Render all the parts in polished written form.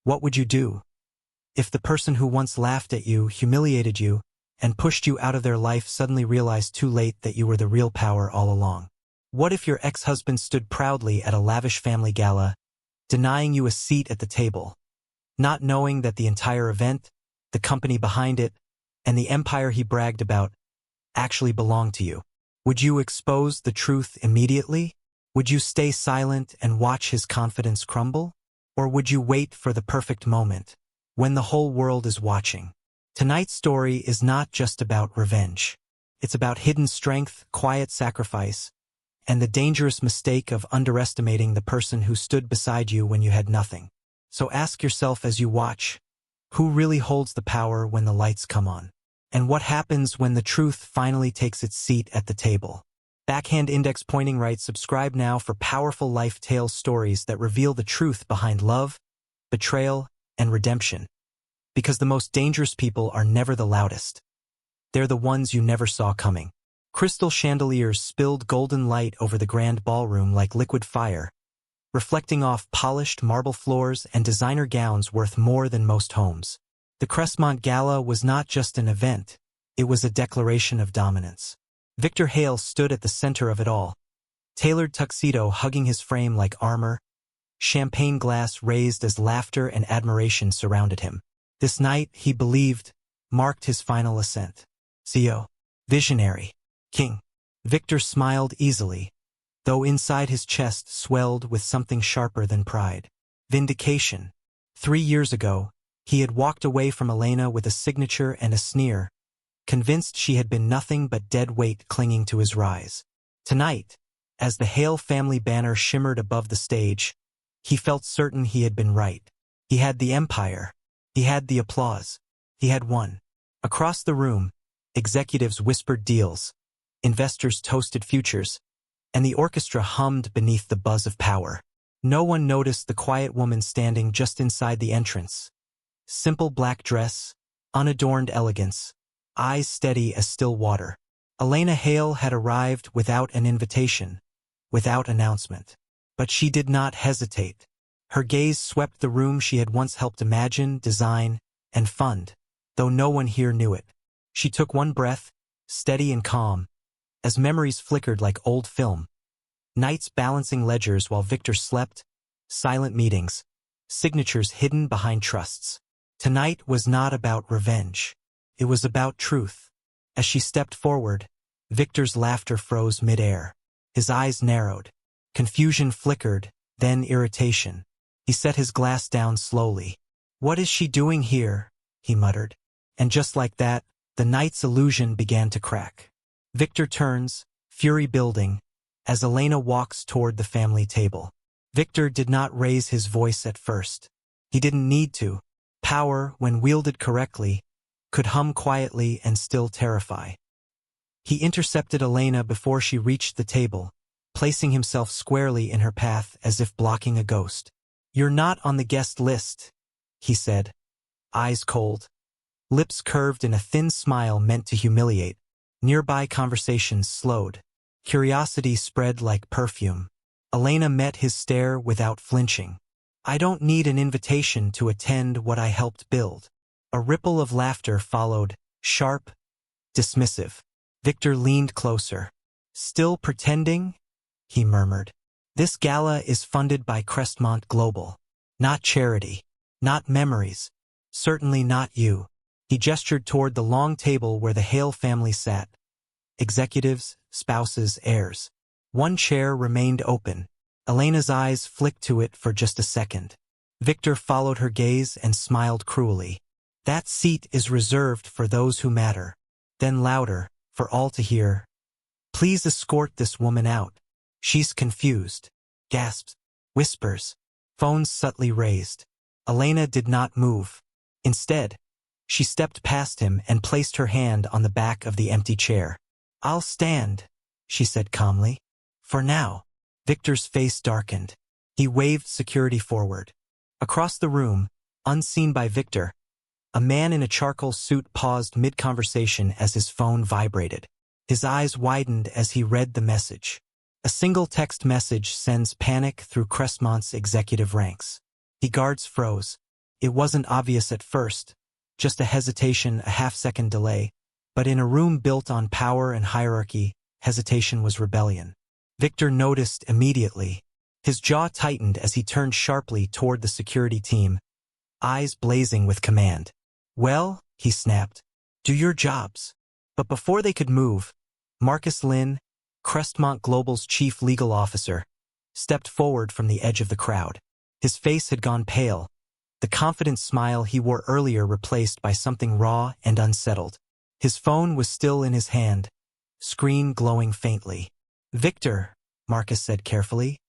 What would you do if the person who once laughed at you, humiliated you, and pushed you out of their life suddenly realized too late that you were the real power all along? What if your ex-husband stood proudly at a lavish family gala, denying you a seat at the table, not knowing that the entire event, the company behind it, and the empire he bragged about actually belonged to you? Would you expose the truth immediately? Would you stay silent and watch his confidence crumble? Or would you wait for the perfect moment, when the whole world is watching? Tonight's story is not just about revenge. It's about hidden strength, quiet sacrifice, and the dangerous mistake of underestimating the person who stood beside you when you had nothing. So ask yourself as you watch, who really holds the power when the lights come on? And what happens when the truth finally takes its seat at the table? Backhand index pointing right. Subscribe now for powerful life tales stories that reveal the truth behind love, betrayal, and redemption. Because the most dangerous people are never the loudest. They're the ones you never saw coming. Crystal chandeliers spilled golden light over the grand ballroom like liquid fire, reflecting off polished marble floors and designer gowns worth more than most homes. The Crestmont Gala was not just an event, it was a declaration of dominance. Victor Hale stood at the center of it all, tailored tuxedo hugging his frame like armor, champagne glass raised as laughter and admiration surrounded him. This night, he believed, marked his final ascent. CEO, visionary, king. Victor smiled easily, though inside his chest swelled with something sharper than pride. Vindication. 3 years ago, he had walked away from Elena with a signature and a sneer, convinced she had been nothing but dead weight clinging to his rise. Tonight, as the Hale family banner shimmered above the stage, he felt certain he had been right. He had the empire. He had the applause. He had won. Across the room, executives whispered deals, investors toasted futures, and the orchestra hummed beneath the buzz of power. No one noticed the quiet woman standing just inside the entrance. Simple black dress, unadorned elegance, eyes steady as still water. Elena Hale had arrived without an invitation, without announcement. But she did not hesitate. Her gaze swept the room she had once helped imagine, design, and fund, though no one here knew it. She took one breath, steady and calm, as memories flickered like old film. Nights balancing ledgers while Victor slept, silent meetings, signatures hidden behind trusts. Tonight was not about revenge. It was about truth. As she stepped forward, Victor's laughter froze midair. His eyes narrowed. Confusion flickered, then irritation. He set his glass down slowly. "What is she doing here?" he muttered. And just like that, the night's illusion began to crack. Victor turns, fury building, as Elena walks toward the family table. Victor did not raise his voice at first. He didn't need to. Power, when wielded correctly, could hum quietly and still terrify. He intercepted Elena before she reached the table, placing himself squarely in her path as if blocking a ghost. "You're not on the guest list," he said, eyes cold, lips curved in a thin smile meant to humiliate. Nearby conversations slowed. Curiosity spread like perfume. Elena met his stare without flinching. "I don't need an invitation to attend what I helped build." A ripple of laughter followed, sharp, dismissive. Victor leaned closer. "Still pretending?" he murmured. "This gala is funded by Crestmont Global. Not charity. Not memories. Certainly not you." He gestured toward the long table where the Hale family sat. Executives, spouses, heirs. One chair remained open. Elena's eyes flicked to it for just a second. Victor followed her gaze and smiled cruelly. "That seat is reserved for those who matter." Then louder, for all to hear, "Please escort this woman out. She's confused." Gasps, whispers, phones subtly raised. Elena did not move. Instead, she stepped past him and placed her hand on the back of the empty chair. "I'll stand," she said calmly. "For now." Victor's face darkened. He waved security forward. Across the room, unseen by Victor, a man in a charcoal suit paused mid-conversation as his phone vibrated. His eyes widened as he read the message. A single text message sends panic through Crestmont's executive ranks. The guards froze, It wasn't obvious at first, just a hesitation, a half-second delay, but in a room built on power and hierarchy, hesitation was rebellion. Victor noticed immediately. His jaw tightened as he turned sharply toward the security team, eyes blazing with command. "Well," he snapped, "do your jobs." But before they could move, Marcus Lynn, Crestmont Global's chief legal officer, stepped forward from the edge of the crowd. His face had gone pale, the confident smile he wore earlier replaced by something raw and unsettled. His phone was still in his hand, screen glowing faintly. "Victor," Marcus said carefully,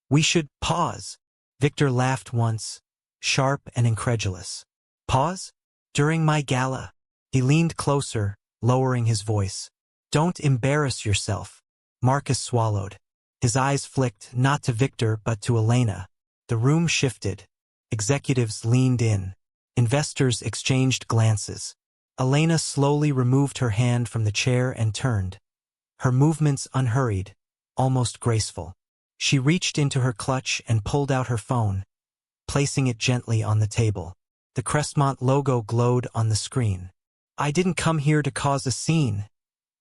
"we should pause." Victor laughed once, sharp and incredulous. "Pause? During my gala?" He leaned closer, lowering his voice. "Don't embarrass yourself." Marcus swallowed. His eyes flicked, not to Victor but to Elena. The room shifted. Executives leaned in. Investors exchanged glances. Elena slowly removed her hand from the chair and turned. Her movements unhurried, almost graceful. She reached into her clutch and pulled out her phone, placing it gently on the table. The Crestmont logo glowed on the screen. "I didn't come here to cause a scene,"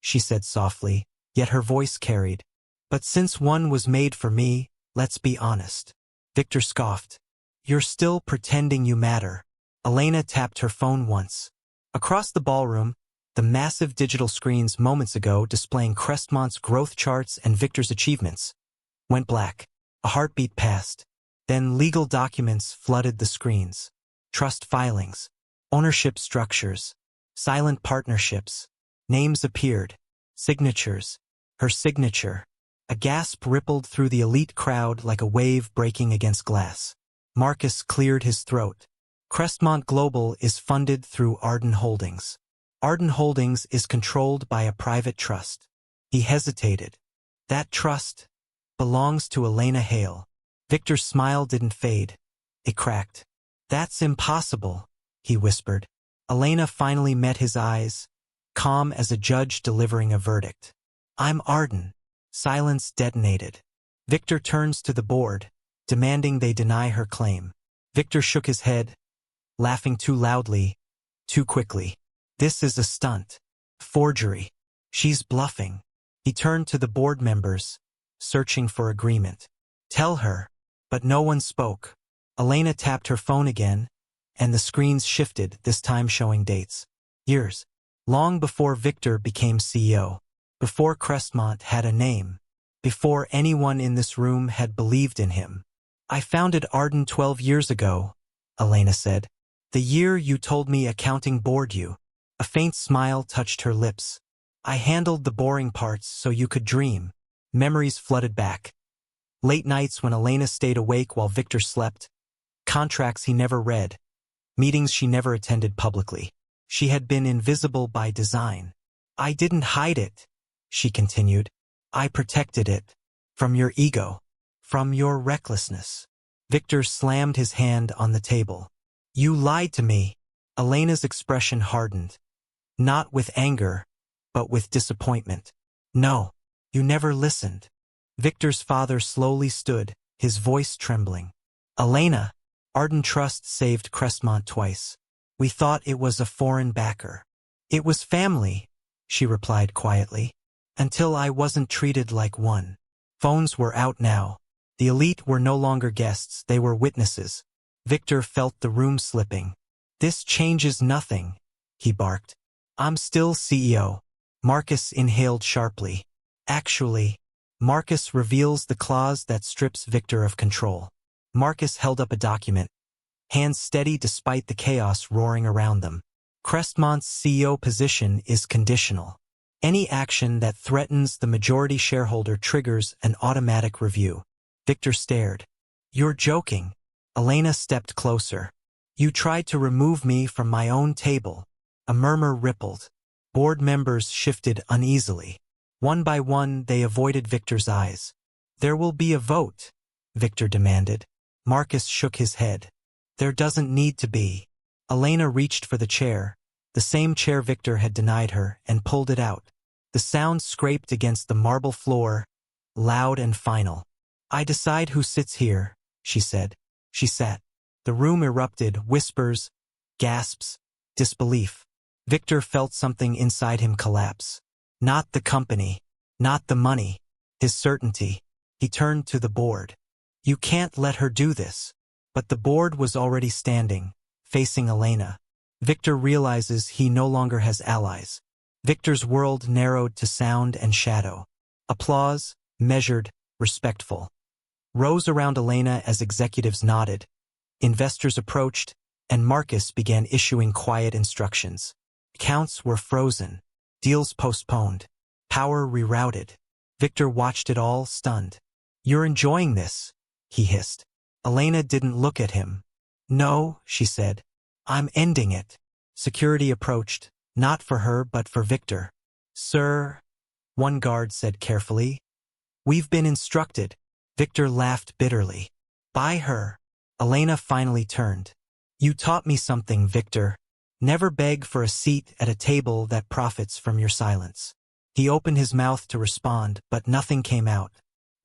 she said softly, yet her voice carried. "But since one was made for me, let's be honest." Victor scoffed. "You're still pretending you matter." Elena tapped her phone once. Across the ballroom, the massive digital screens moments ago displaying Crestmont's growth charts and Victor's achievements went black. A heartbeat passed. Then legal documents flooded the screens. Trust filings, ownership structures, silent partnerships. Names appeared. Signatures. Her signature. A gasp rippled through the elite crowd like a wave breaking against glass. Marcus cleared his throat. "Crestmont Global is funded through Arden Holdings. Arden Holdings is controlled by a private trust." He hesitated. "That trust belongs to Elena Hale." Victor's smile didn't fade. It cracked. "That's impossible," he whispered. Elena finally met his eyes, calm as a judge delivering a verdict. "I'm Arden." Silence detonated. Victor turns to the board, demanding they deny her claim. Victor shook his head, laughing too loudly, too quickly. "This is a stunt. Forgery. She's bluffing." He turned to the board members, searching for agreement. "Tell her." But no one spoke. Elena tapped her phone again, and the screens shifted, this time showing dates. Years. Long before Victor became CEO. Before Crestmont had a name. Before anyone in this room had believed in him. "I founded Arden 12 years ago," Elena said. "The year you told me accounting bored you." A faint smile touched her lips. "I handled the boring parts so you could dream." Memories flooded back. Late nights when Elena stayed awake while Victor slept. Contracts he never read. Meetings she never attended publicly. She had been invisible by design. "I didn't hide it," she continued. "I protected it. From your ego. From your recklessness." Victor slammed his hand on the table. "You lied to me." Elena's expression hardened. Not with anger, but with disappointment. "No, you never listened." Victor's father slowly stood, his voice trembling. "Elena, Arden Trust saved Crestmont twice. We thought it was a foreign backer." "It was family," she replied quietly, "until I wasn't treated like one." Phones were out now. The elite were no longer guests, they were witnesses. Victor felt the room slipping. "This changes nothing," he barked. "I'm still CEO." Marcus inhaled sharply. "Actually," Marcus reveals the clause that strips Victor of control. Marcus held up a document, hands steady despite the chaos roaring around them. "Crestmont's CEO position is conditional. Any action that threatens the majority shareholder triggers an automatic review." Victor stared. "You're joking." Elena stepped closer. "You tried to remove me from my own table." A murmur rippled. Board members shifted uneasily. One by one, they avoided Victor's eyes. "There will be a vote," Victor demanded. Marcus shook his head. "There doesn't need to be." Elena reached for the chair, the same chair Victor had denied her, and pulled it out. The sound scraped against the marble floor, loud and final. "I decide who sits here," she said. She sat. The room erupted, whispers, gasps, disbelief. Victor felt something inside him collapse. Not the company, not the money, his certainty. He turned to the board. You can't let her do this. But the board was already standing, facing Elena. Victor realizes he no longer has allies. Victor's world narrowed to sound and shadow. Applause, measured, respectful, rose around Elena as executives nodded. Investors approached, and Marcus began issuing quiet instructions. Accounts were frozen, deals postponed, power rerouted. Victor watched it all, stunned. You're enjoying this, he hissed. Elena didn't look at him. No, she said. I'm ending it. Security approached, not for her but for Victor. Sir, one guard said carefully. We've been instructed. Victor laughed bitterly. By her. Elena finally turned. You taught me something, Victor. Never beg for a seat at a table that profits from your silence. He opened his mouth to respond, but nothing came out.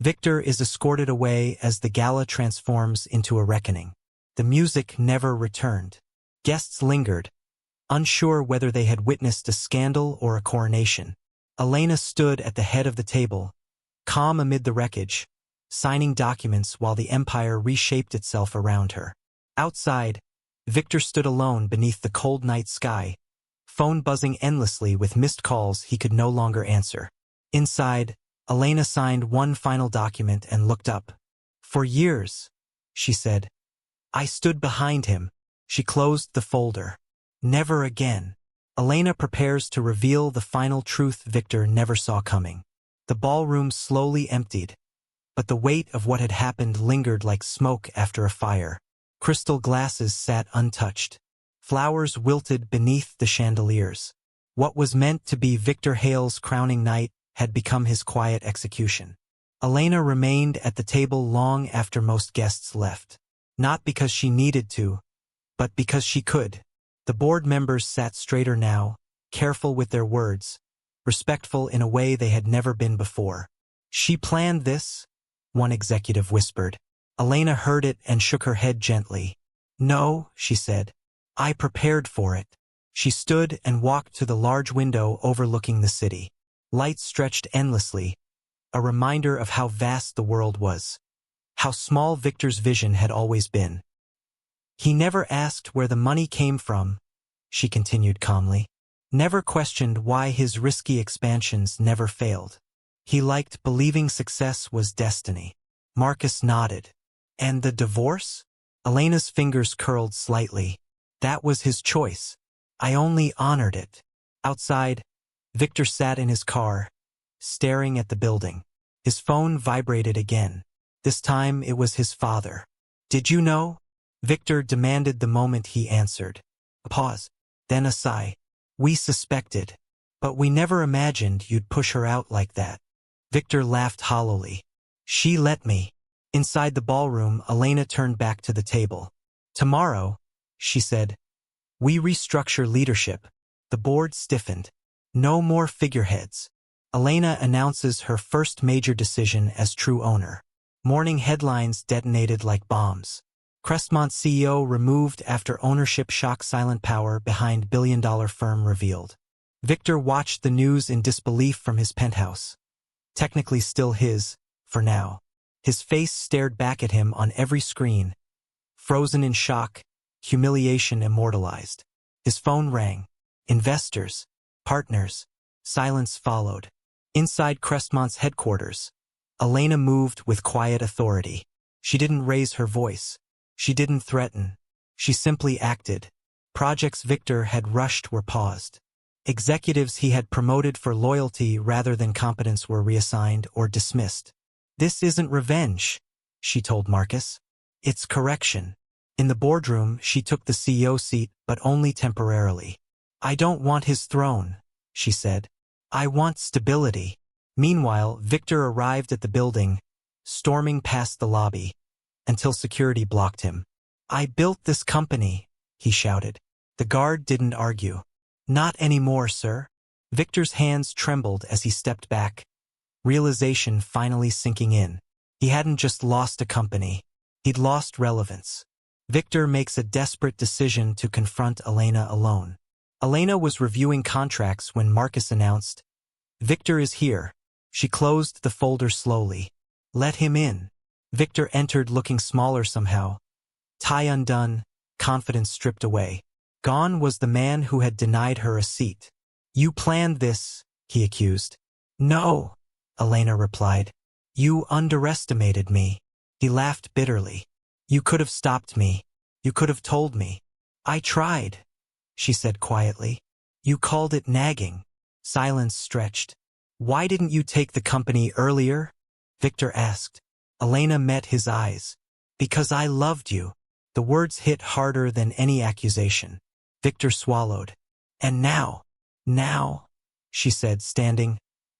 Victor is escorted away as the gala transforms into a reckoning. The music never returned. Guests lingered, unsure whether they had witnessed a scandal or a coronation. Elena stood at the head of the table, calm amid the wreckage, signing documents while the empire reshaped itself around her. Outside, Victor stood alone beneath the cold night sky, phone buzzing endlessly with missed calls he could no longer answer. Inside, Elena signed one final document and looked up. For years, she said. I stood behind him. She closed the folder. Never again. Elena prepares to reveal the final truth Victor never saw coming. The ballroom slowly emptied, but the weight of what had happened lingered like smoke after a fire. Crystal glasses sat untouched. Flowers wilted beneath the chandeliers. What was meant to be Victor Hale's crowning night had become his quiet execution. Elena remained at the table long after most guests left. Not because she needed to, but because she could. The board members sat straighter now, careful with their words, respectful in a way they had never been before. She planned this, one executive whispered. Elena heard it and shook her head gently. No, she said. I prepared for it. She stood and walked to the large window overlooking the city. Light stretched endlessly, a reminder of how vast the world was, how small Victor's vision had always been. He never asked where the money came from, she continued calmly. Never questioned why his risky expansions never failed. He liked believing success was destiny. Marcus nodded. And the divorce? Elena's fingers curled slightly. That was his choice. I only honored it. Outside, Victor sat in his car, staring at the building. His phone vibrated again. This time it was his father. Did you know? Victor demanded the moment he answered. A pause, then a sigh. We suspected, but we never imagined you'd push her out like that. Victor laughed hollowly. She let me. Inside the ballroom, Elena turned back to the table. Tomorrow, she said, we restructure leadership. The board stiffened. No more figureheads. Elena announces her first major decision as true owner. Morning headlines detonated like bombs. Crestmont's CEO removed after ownership shock, silent power behind billion-dollar firm revealed. Victor watched the news in disbelief from his penthouse. Technically still his, for now. His face stared back at him on every screen. Frozen in shock, humiliation immortalized. His phone rang. Investors, partners. Silence followed. Inside Crestmont's headquarters, Elena moved with quiet authority. She didn't raise her voice. She didn't threaten. She simply acted. Projects Victor had rushed were paused. Executives he had promoted for loyalty rather than competence were reassigned or dismissed. This isn't revenge, she told Marcus. It's correction. In the boardroom, she took the CEO seat, but only temporarily. I don't want his throne, she said. I want stability. Meanwhile, Victor arrived at the building, storming past the lobby, until security blocked him. I built this company, he shouted. The guard didn't argue. Not anymore, sir. Victor's hands trembled as he stepped back, realization finally sinking in. He hadn't just lost a company. He'd lost relevance. Victor makes a desperate decision to confront Elena alone. Elena was reviewing contracts when Marcus announced, "Victor is here." She closed the folder slowly. "Let him in." Victor entered looking smaller somehow. Tie undone, confidence stripped away. Gone was the man who had denied her a seat. "You planned this," he accused. "No," Elena replied. "You underestimated me." He laughed bitterly. "You could have stopped me. You could have told me." "I tried," she said quietly. "You called it nagging." Silence stretched. "Why didn't you take the company earlier?" Victor asked. Elena met his eyes. "Because I loved you." The words hit harder than any accusation. Victor swallowed. "And now, she said, standing,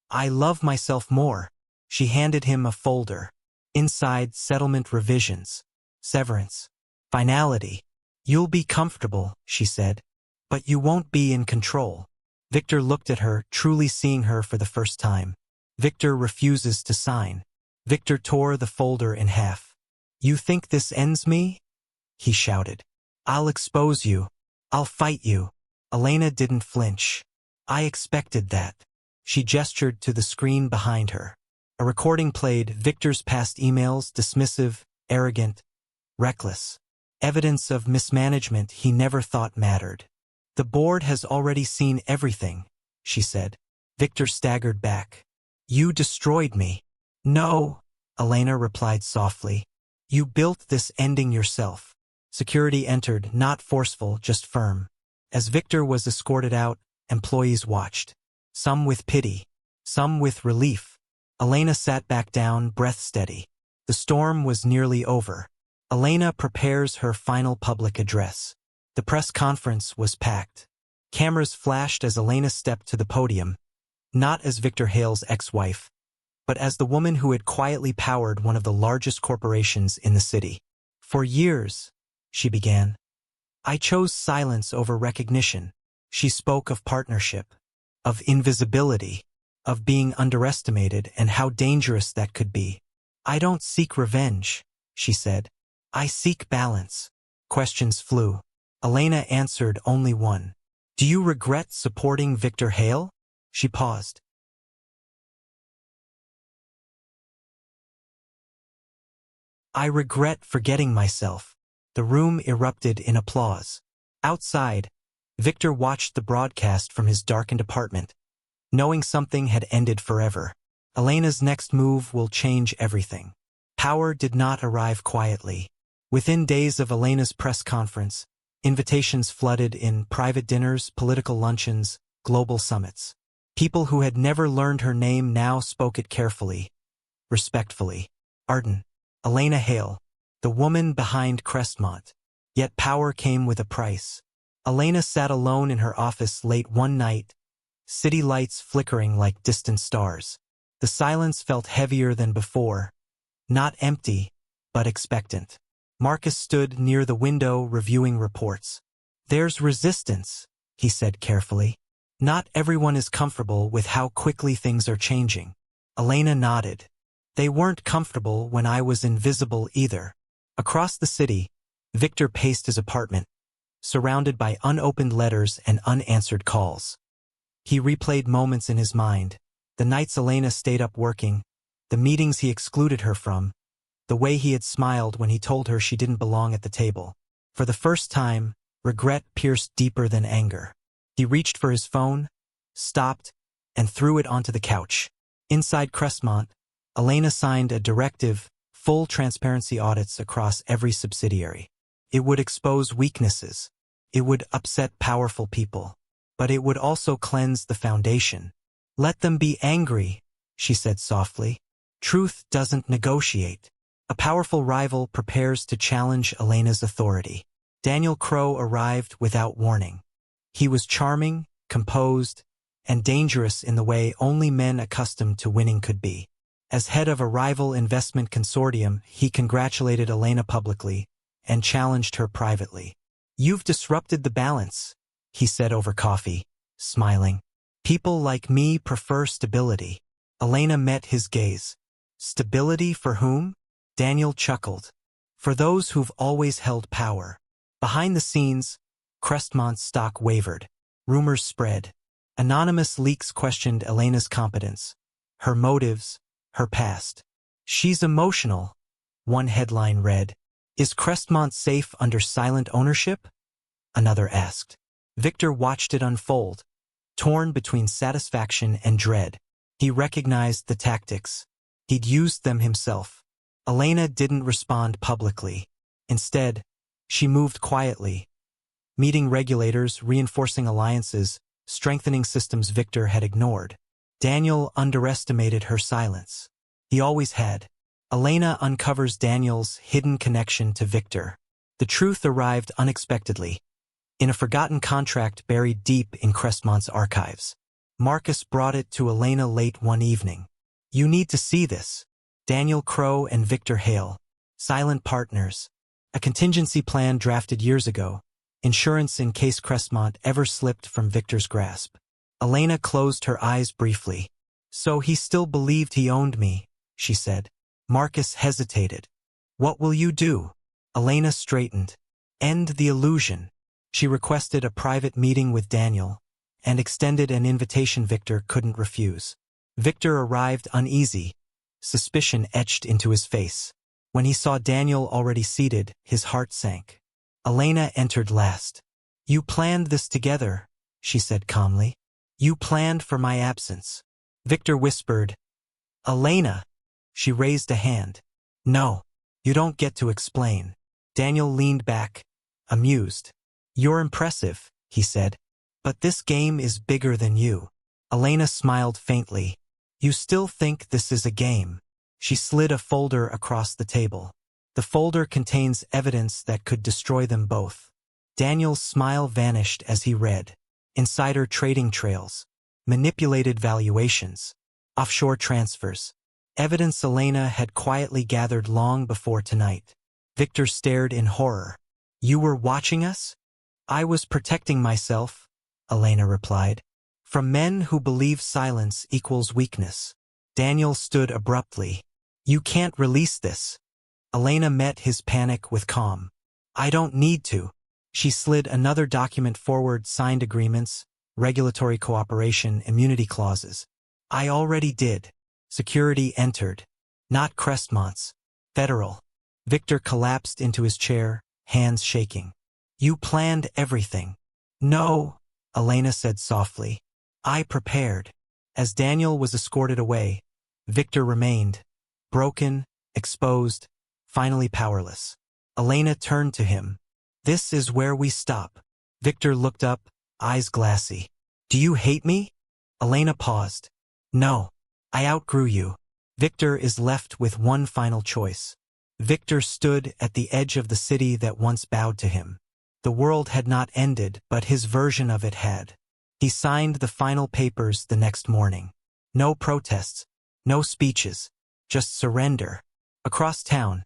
"I love myself more." She handed him a folder. Inside, settlement revisions, severance, finality. "You'll be comfortable," she said, "but you won't be in control." Victor looked at her, truly seeing her for the first time. Victor refuses to sign. Victor tore the folder in half. "You think this ends me?" he shouted. "I'll expose you. I'll fight you." Elena didn't flinch. "I expected that." She gestured to the screen behind her. A recording played, Victor's past emails, dismissive, arrogant, reckless. Evidence of mismanagement he never thought mattered. "The board has already seen everything," she said. Victor staggered back. "You destroyed me." "No," Elena replied softly. "You built this ending yourself." Security entered, not forceful, just firm. As Victor was escorted out, employees watched. Some with pity, some with relief. Elena sat back down, breath steady. The storm was nearly over. Elena prepares her final public address. The press conference was packed. Cameras flashed as Elena stepped to the podium, not as Victor Hale's ex-wife, but as the woman who had quietly powered one of the largest corporations in the city. "For years," she began, "I chose silence over recognition." She spoke of partnership, of invisibility, of being underestimated and how dangerous that could be. "I don't seek revenge," she said. "I seek balance." Questions flew. Elena answered only one. "Do you regret supporting Victor Hale?" She paused. "I regret forgetting myself." The room erupted in applause. Outside, Victor watched the broadcast from his darkened apartment, knowing something had ended forever. Elena's next move will change everything. Power did not arrive quietly. Within days of Elena's press conference, invitations flooded in private dinners, political luncheons, global summits. People who had never learned her name now spoke it carefully, respectfully. Arden, Elena Hale, the woman behind Crestmont. Yet power came with a price. Elena sat alone in her office late one night, city lights flickering like distant stars. The silence felt heavier than before, not empty, but expectant. Marcus stood near the window reviewing reports. "There's resistance," he said carefully. "Not everyone is comfortable with how quickly things are changing." Elena nodded. "They weren't comfortable when I was invisible either." Across the city, Victor paced his apartment, surrounded by unopened letters and unanswered calls. He replayed moments in his mind, the nights Elena stayed up working, the meetings he excluded her from, the way he had smiled when he told her she didn't belong at the table. For the first time, regret pierced deeper than anger. He reached for his phone, stopped, and threw it onto the couch. Inside Crestmont, Elena signed a directive, full transparency audits across every subsidiary. It would expose weaknesses. It would upset powerful people. But it would also cleanse the foundation. "Let them be angry," she said softly. "Truth doesn't negotiate." A powerful rival prepares to challenge Elena's authority. Daniel Crowe arrived without warning. He was charming, composed, and dangerous in the way only men accustomed to winning could be. As head of a rival investment consortium, he congratulated Elena publicly and challenged her privately. "You've disrupted the balance," he said over coffee, smiling. "People like me prefer stability." Elena met his gaze. "Stability for whom?" Daniel chuckled. For those who've always held power. Behind the scenes, Crestmont's stock wavered. Rumors spread. Anonymous leaks questioned Elena's competence, her motives, her past. "She's emotional," one headline read. "Is Crestmont safe under silent ownership?" another asked. Victor watched it unfold, torn between satisfaction and dread. He recognized the tactics. He'd used them himself. Elena didn't respond publicly. Instead, she moved quietly, meeting regulators, reinforcing alliances, strengthening systems Victor had ignored. Daniel underestimated her silence. He always had. Elena uncovers Daniel's hidden connection to Victor. The truth arrived unexpectedly, in a forgotten contract buried deep in Crestmont's archives. Marcus brought it to Elena late one evening. "You need to see this." Daniel Crow and Victor Hale, silent partners. A contingency plan drafted years ago, insurance in case Crestmont ever slipped from Victor's grasp. Elena closed her eyes briefly. "So he still believed he owned me," she said. Marcus hesitated. "What will you do?" Elena straightened. "End the illusion." She requested a private meeting with Daniel and extended an invitation Victor couldn't refuse. Victor arrived uneasy, suspicion etched into his face. When he saw Daniel already seated, his heart sank. Elena entered last. "You planned this together," she said calmly. "You planned for my absence." Victor whispered, "Elena." She raised a hand. "No, you don't get to explain." Daniel leaned back, amused. "You're impressive," he said. "But this game is bigger than you." Elena smiled faintly. "You still think this is a game?" She slid a folder across the table. The folder contains evidence that could destroy them both. Daniel's smile vanished as he read. Insider trading trails, manipulated valuations, offshore transfers. Evidence Elena had quietly gathered long before tonight. Victor stared in horror. "You were watching us?" "I was protecting myself," Elena replied, "from men who believe silence equals weakness." Daniel stood abruptly. "You can't release this." Elena met his panic with calm. "I don't need to." She slid another document forward, signed agreements, regulatory cooperation, immunity clauses. "I already did." Security entered. Not Crestmont's. Federal. Victor collapsed into his chair, hands shaking. "You planned everything." "No," Elena said softly. "I prepared." As Daniel was escorted away, Victor remained, broken, exposed, finally powerless. Elena turned to him. "This is where we stop." Victor looked up, eyes glassy. "Do you hate me?" Elena paused. "No. I outgrew you." Victor is left with one final choice. Victor stood at the edge of the city that once bowed to him. The world had not ended, but his version of it had. He signed the final papers the next morning. No protests, no speeches, just surrender. Across town,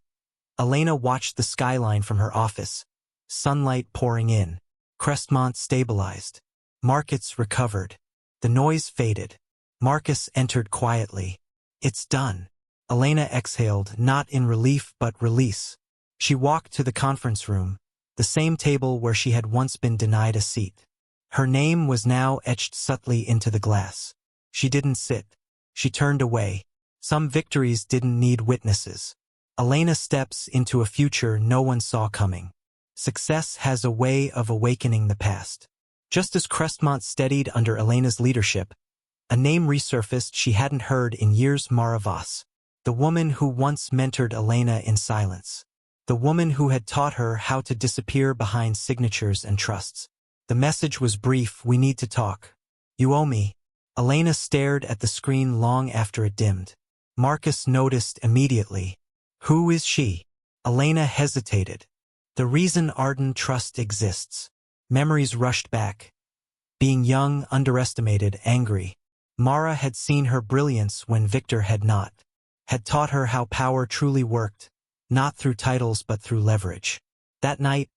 Elena watched the skyline from her office. Sunlight pouring in. Crestmont stabilized. Markets recovered. The noise faded. Marcus entered quietly. "It's done." Elena exhaled, not in relief but release. She walked to the conference room, the same table where she had once been denied a seat. Her name was now etched subtly into the glass. She didn't sit. She turned away. Some victories didn't need witnesses. Elena steps into a future no one saw coming. Success has a way of awakening the past. Just as Crestmont steadied under Elena's leadership, a name resurfaced she hadn't heard in years: Mara Voss. The woman who once mentored Elena in silence. The woman who had taught her how to disappear behind signatures and trusts. The message was brief: "We need to talk. You owe me." Elena stared at the screen long after it dimmed. Marcus noticed immediately. "Who is she?" Elena hesitated. "The reason Arden Trust exists." Memories rushed back. Being young, underestimated, angry. Mara had seen her brilliance when Victor had not. Had taught her how power truly worked, not through titles but through leverage. That night,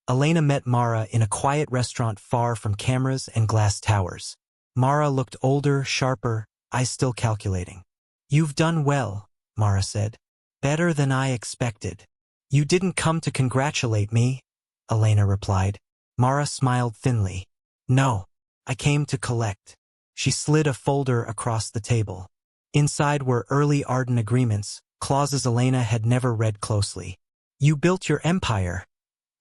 Elena met Mara in a quiet restaurant far from cameras and glass towers. Mara looked older, sharper, eyes still calculating. "You've done well," Mara said. "Better than I expected." You didn't come to congratulate me, Elena replied. Mara smiled thinly. No, I came to collect. She slid a folder across the table. Inside were early Arden agreements, clauses Elena had never read closely. You built your empire,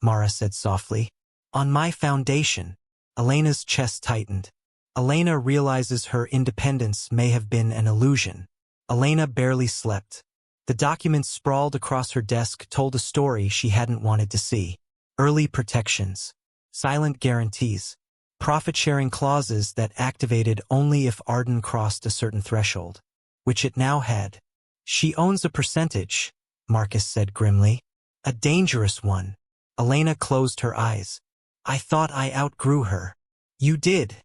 Mara said softly. On my foundation. Elena's chest tightened. Elena realizes her independence may have been an illusion. Elena barely slept. The documents sprawled across her desk told a story she hadn't wanted to see. Early protections. Silent guarantees. Profit-sharing clauses that activated only if Arden crossed a certain threshold. Which it now had. She owns a percentage, Marcus said grimly. A dangerous one. Elena closed her eyes. I thought I outgrew her. You did,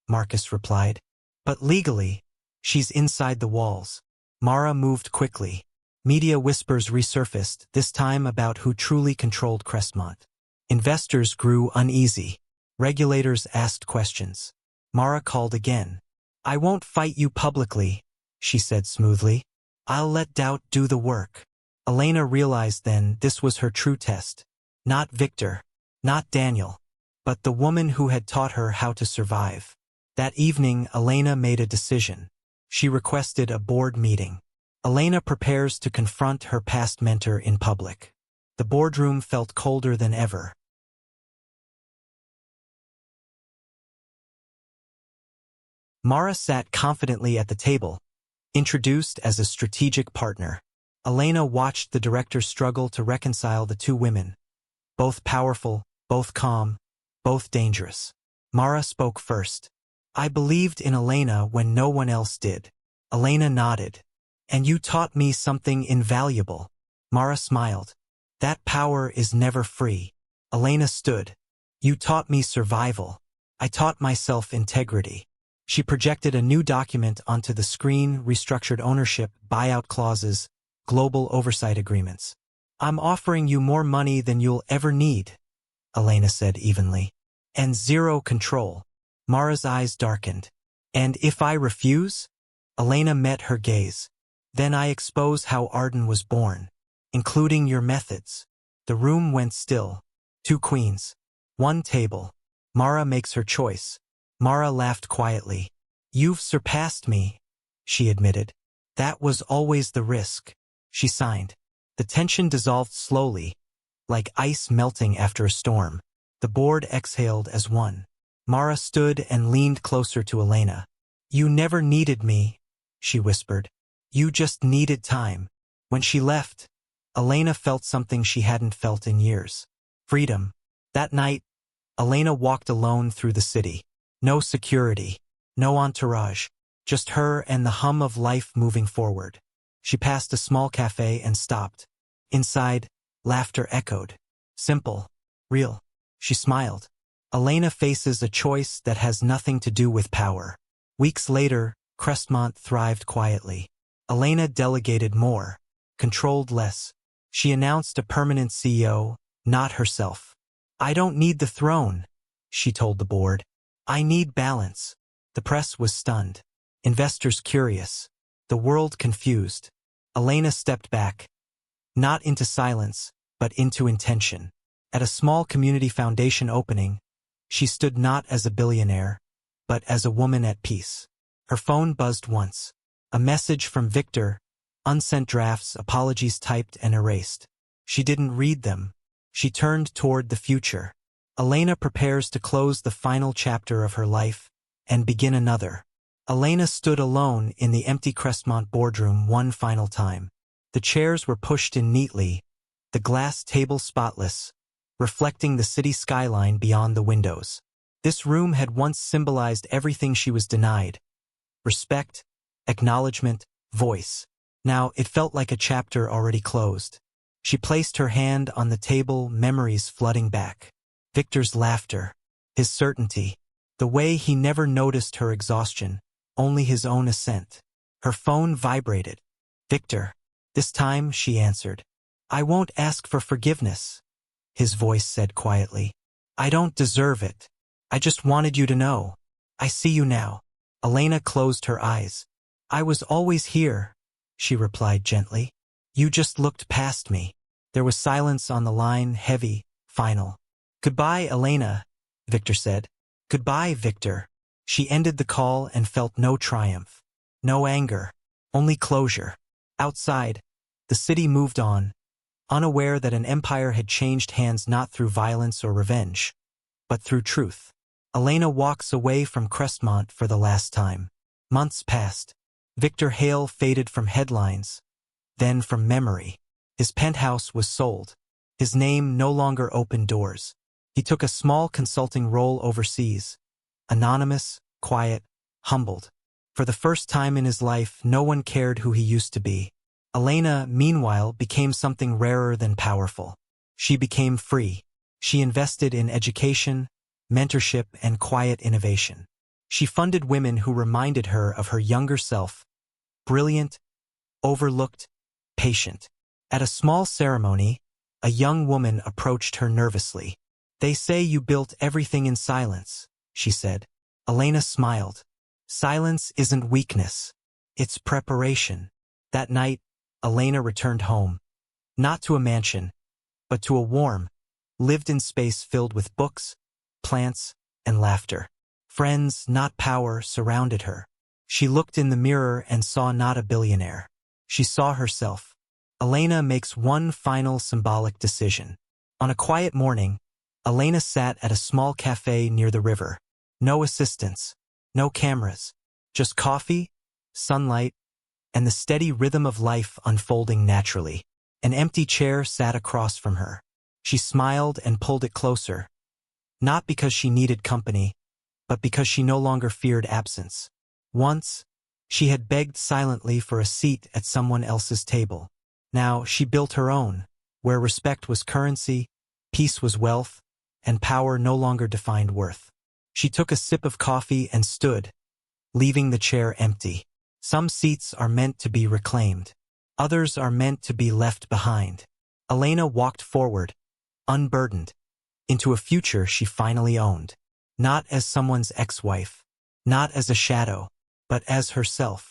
Marcus replied. But legally, she's inside the walls. Mara moved quickly. Media whispers resurfaced, this time about who truly controlled Crestmont. Investors grew uneasy. Regulators asked questions. Mara called again. I won't fight you publicly, she said smoothly. I'll let doubt do the work. Elena realized then this was her true test. Not Victor, not Daniel, but the woman who had taught her how to survive. That evening, Elena made a decision. She requested a board meeting. Elena prepares to confront her past mentor in public. The boardroom felt colder than ever. Mara sat confidently at the table, introduced as a strategic partner. Elena watched the director struggle to reconcile the two women. Both powerful, both calm, both dangerous. Mara spoke first. I believed in Elena when no one else did. Elena nodded. And you taught me something invaluable. Mara smiled. That power is never free. Elena stood. You taught me survival. I taught myself integrity. She projected a new document onto the screen, restructured ownership, buyout clauses, global oversight agreements. I'm offering you more money than you'll ever need, Elena said evenly. And zero control. Mara's eyes darkened. And if I refuse? Elena met her gaze. Then I expose how Arden was born, including your methods. The room went still. 2 queens. 1 table. Mara makes her choice. Mara laughed quietly. You've surpassed me, she admitted. That was always the risk. She signed. The tension dissolved slowly, like ice melting after a storm. The board exhaled as one. Mara stood and leaned closer to Elena. You never needed me, she whispered. You just needed time. When she left, Elena felt something she hadn't felt in years. Freedom. That night, Elena walked alone through the city. No security, no entourage, just her and the hum of life moving forward. She passed a small cafe and stopped. Inside, laughter echoed. Simple, real. She smiled. Elena faces a choice that has nothing to do with power. Weeks later, Crestmont thrived quietly. Elena delegated more, controlled less. She announced a permanent CEO, not herself. I don't need the throne, she told the board. I need balance. The press was stunned. Investors curious. The world confused. Elena stepped back. Not into silence, but into intention. At a small community foundation opening, she stood not as a billionaire, but as a woman at peace. Her phone buzzed once. A message from Victor, unsent drafts, apologies typed and erased. She didn't read them. She turned toward the future. Elena prepares to close the final chapter of her life and begin another. Elena stood alone in the empty Crestmont boardroom one final time. The chairs were pushed in neatly, the glass table spotless, reflecting the city skyline beyond the windows. This room had once symbolized everything she was denied. Respect, acknowledgement, voice. Now it felt like a chapter already closed. She placed her hand on the table, memories flooding back. Victor's laughter, his certainty, the way he never noticed her exhaustion, only his own assent. Her phone vibrated. Victor. This time she answered. I won't ask for forgiveness, his voice said quietly. I don't deserve it. I just wanted you to know. I see you now. Elena closed her eyes. I was always here, she replied gently. You just looked past me. There was silence on the line, heavy, final. "Goodbye, Elena," Victor said. "Goodbye, Victor." She ended the call and felt no triumph, no anger, only closure. Outside, the city moved on, unaware that an empire had changed hands not through violence or revenge, but through truth. Elena walks away from Crestmont for the last time. Months passed. Victor Hale faded from headlines, then from memory. His penthouse was sold. His name no longer opened doors. He took a small consulting role overseas, anonymous, quiet, humbled. For the first time in his life, no one cared who he used to be. Elena, meanwhile, became something rarer than powerful. She became free. She invested in education, mentorship, and quiet innovation. She funded women who reminded her of her younger self, brilliant, overlooked, patient. At a small ceremony, a young woman approached her nervously. "They say you built everything in silence," she said. Elena smiled. "Silence isn't weakness. It's preparation." That night, Elena returned home, not to a mansion, but to a warm, lived-in space filled with books, plants, and laughter. Friends, not power, surrounded her. She looked in the mirror and saw not a billionaire. She saw herself. Elena makes one final symbolic decision. On a quiet morning, Elena sat at a small cafe near the river. No assistants, no cameras, just coffee, sunlight, and the steady rhythm of life unfolding naturally. An empty chair sat across from her. She smiled and pulled it closer, not because she needed company, but because she no longer feared absence. Once, she had begged silently for a seat at someone else's table. Now she built her own, where respect was currency, peace was wealth, and power no longer defined worth. She took a sip of coffee and stood, leaving the chair empty. Some seats are meant to be reclaimed. Others are meant to be left behind. Elena walked forward, unburdened, into a future she finally owned. Not as someone's ex-wife, not as a shadow, but as herself.